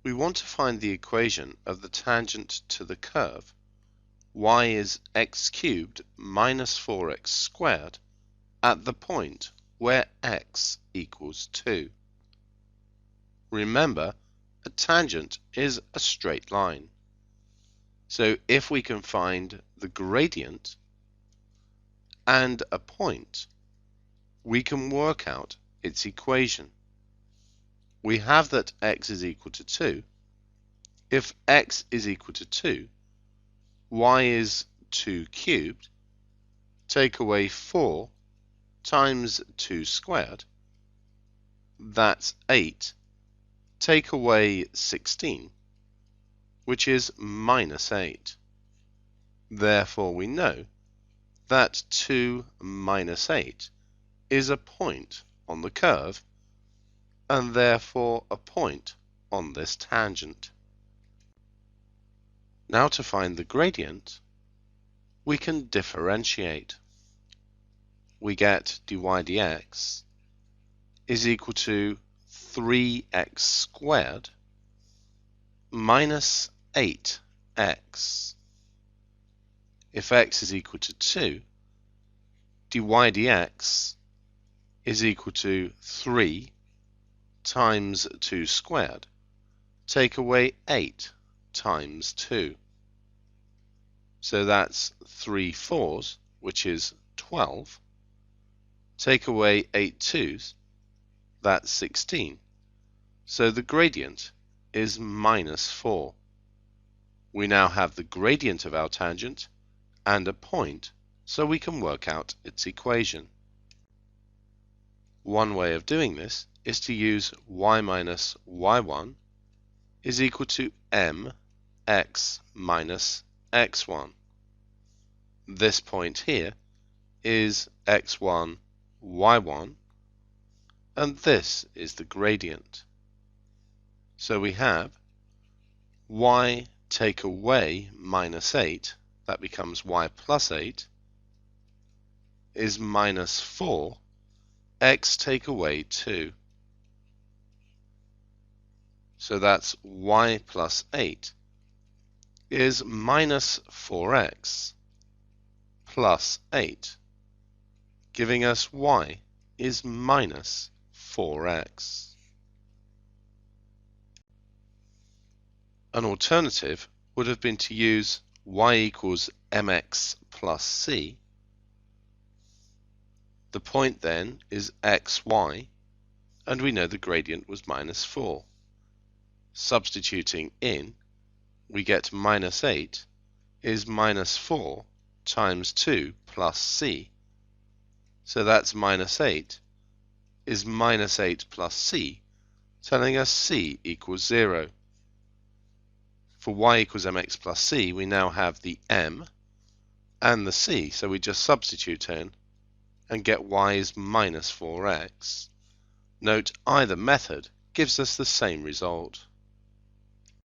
We want to find the equation of the tangent to the curve. Y is x cubed minus 4x squared at the point where x equals 2. Remember, a tangent is a straight line. So if we can find the gradient and a point, we can work out its equation. We have that x is equal to 2. If x is equal to 2, y is 2 cubed. Take away 4 times 2 squared. That's 8. Take away 16, which is minus 8. Therefore, we know that 2 minus 8 is a point on the curve, and therefore a point on this tangent. Now to find the gradient, we can differentiate. We get dy dx is equal to 3x squared minus 8x. If x is equal to 2, dy dx is equal to 3 times 2 squared. Take away 8 times 2. So that's 3 fours, which is 12. Take away 8 twos, that's 16. So the gradient is minus 4. We now have the gradient of our tangent and a point, so we can work out its equation. One way of doing this is to use y minus y1 is equal to mx minus x1. This point here is x1, y1, and this is the gradient. So we have y take away minus 8, that becomes y plus 8, is minus 4, x take away 2. So that's y plus 8 is minus 4x plus 8, giving us y is minus 4x. An alternative would have been to use y equals mx plus c. The point then is xy, and we know the gradient was minus 4. Substituting in, we get minus 8 is minus 4 times 2 plus c. So that's minus 8 is minus 8 plus c, telling us c equals 0. For y equals mx plus c, we now have the m and the c, so we just substitute in and get y is minus 4x. Note either method gives us the same result.